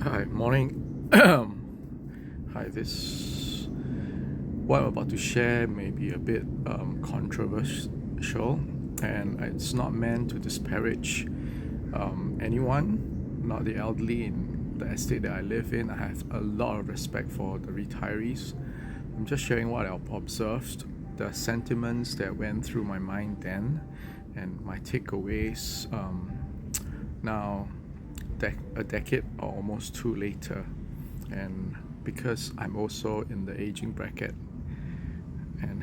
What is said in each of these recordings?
Hi, morning. Hi, this what I'm about to share may be a bit controversial, and it's not meant to disparage anyone, not the elderly in the estate that I live in. I have a lot of respect for the retirees. I'm just sharing what I've observed, the sentiments that went through my mind then, and my takeaways now a decade or almost two later. And because I'm also in the aging bracket, and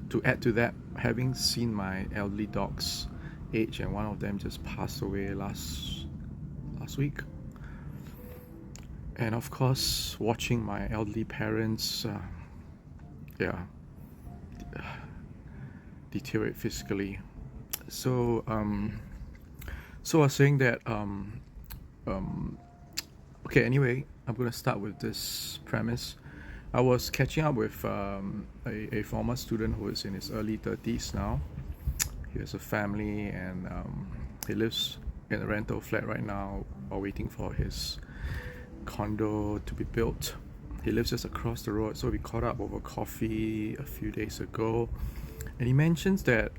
to add to that, having seen my elderly dogs age, and one of them just passed away last week, and of course watching my elderly parents yeah deteriorate physically. So I was saying that okay, anyway, I'm gonna start with this premise. I was catching up with a former student who is in his early 30s now. He has a family, and he lives in a rental flat right now while waiting for his condo to be built. He lives just across the road, so we caught up over coffee a few days ago, and he mentions that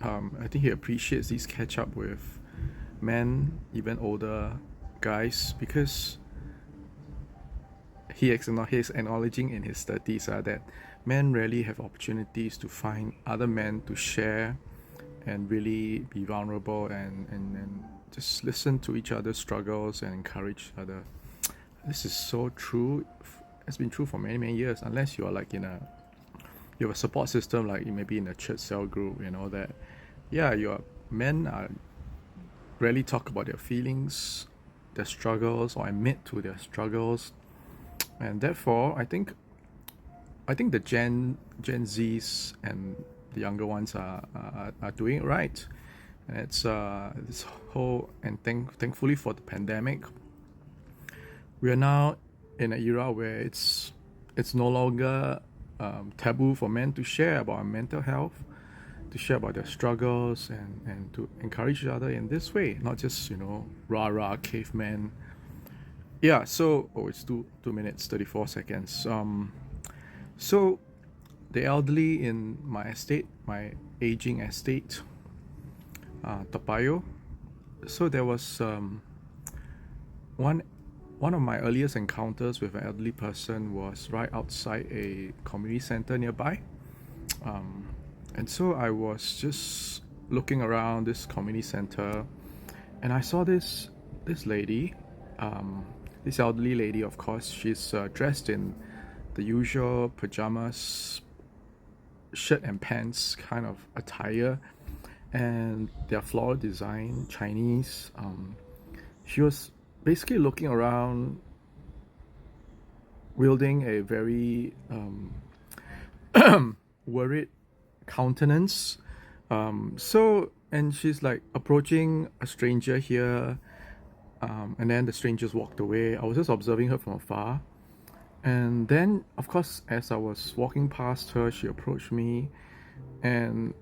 I think he appreciates these catch up with men, even older guys, because he's acknowledging in his 30s that men rarely have opportunities to find other men to share and really be vulnerable and just listen to each other's struggles and encourage each other. This is so true. It's been true for many years, unless you're like you have a support system, like you may be in a church cell group, that your men are rarely talk about their feelings, their struggles, or admit to their struggles. And therefore I think the Gen Zs and the younger ones are doing it right. And it's this whole, and thankfully for the pandemic, we are now in an era where it's no longer taboo for men to share about mental health, to share about their struggles, and to encourage each other in this way, not just rah caveman. It's 2 minutes 34 seconds. So the elderly in my estate, my aging estate, Toa Payoh. So there was one of my earliest encounters with an elderly person was right outside a community center nearby. And so I was just looking around this community center, and I saw this lady, this elderly lady. Of course, she's dressed in the usual pajamas, shirt and pants kind of attire, and their floral design, Chinese. She was basically looking around, wielding a very worried countenance. And she's like approaching a stranger here, and then the stranger just walked away. I was just observing her from afar, and then of course as I was walking past her, she approached me. And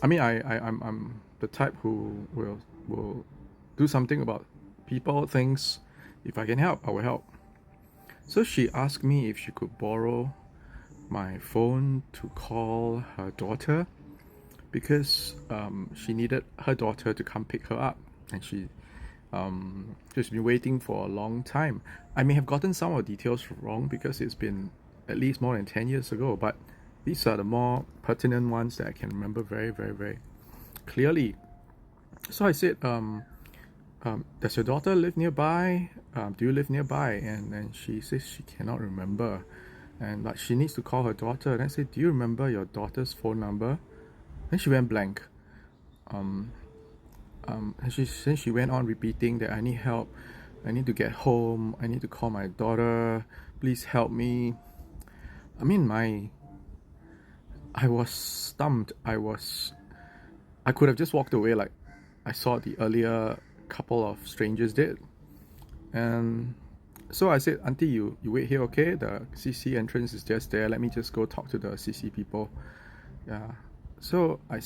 I mean, I'm the type who will do something about people, things. If I can help, I will help. So she asked me if she could borrow my phone to call her daughter, because she needed her daughter to come pick her up, and she's been waiting for a long time. I may have gotten some of the details wrong because it's been at least more than 10 years ago, but these are the more pertinent ones that I can remember very, very, very clearly. So I said, does your daughter live nearby? Do you live nearby? And she says she cannot remember, and like she needs to call her daughter. And I said, do you remember your daughter's phone number? Then she went blank. And she went on repeating that I need help, I need to get home, I need to call my daughter, please help me. I mean, I was stumped. I could have just walked away like I saw the earlier couple of strangers did. And so I said, Auntie, you wait here, okay? The CC entrance is just there. Let me just go talk to the CC people. Yeah. So I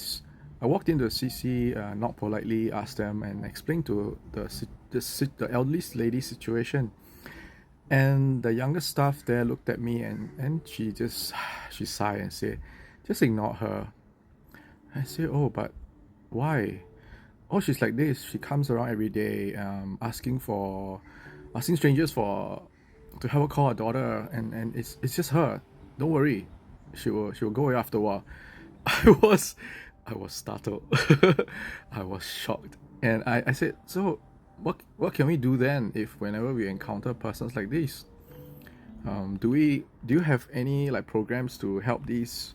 I walked into the CC, knocked politely, asked them, and explained to the elderly lady situation. And the younger staff there looked at me, and she just she sighed and said, "Just ignore her." I said, "Oh, but why?" "Oh, she's like this. She comes around every day, asking strangers to help her call her daughter, and it's just her. Don't worry, she will go away after a while." I was I was startled. I was shocked, and I said, "So, what can we do then if whenever we encounter persons like this? Do you have any like programs to help these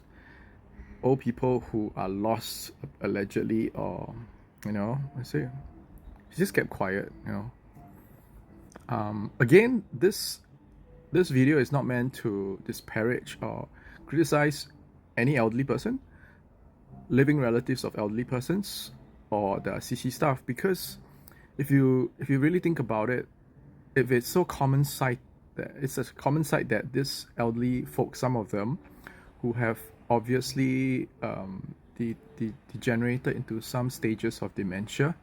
old people who are lost allegedly, or I say." She just kept quiet. Again, this video is not meant to disparage or criticize any elderly person, living relatives of elderly persons, or the CC staff, because if you really think about it, if it's so common sight that it's a common sight that this elderly folks, some of them, who have obviously degenerated into some stages of dementia,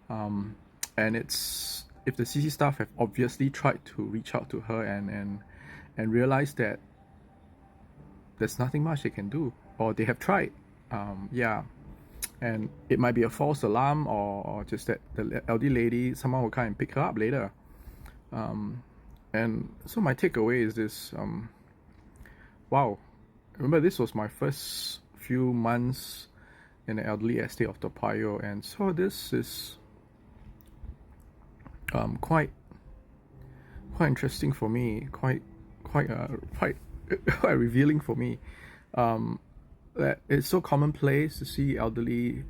and it's if the CC staff have obviously tried to reach out to her and realize that there's nothing much they can do, or they have tried, yeah, and it might be a false alarm, or just that the elderly lady, someone will come and pick her up later. And so my takeaway is this: wow, remember this was my first few months in the elderly estate of Toa Payoh, and so this is quite interesting for me, quite quite revealing for me. That it's so commonplace to see elderly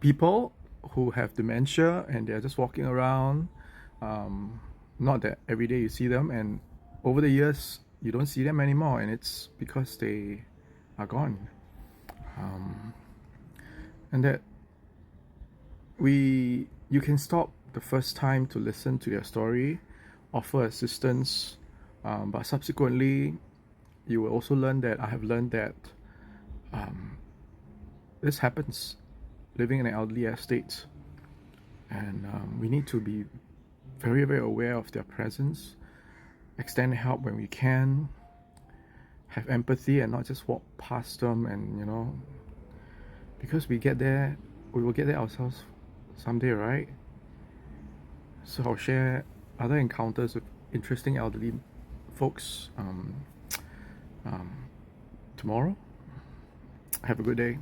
people who have dementia and they're just walking around. Not that every day you see them, and over the years you don't see them anymore, and it's because they are gone. And that you can stop the first time to listen to their story, offer assistance, but subsequently you will also learn that I have learned that this happens living in an elderly estate, and we need to be very, very aware of their presence, extend help when we can, have empathy, and not just walk past them, and because we will get there ourselves someday, right? So I'll share other encounters with interesting elderly folks tomorrow. Have a good day.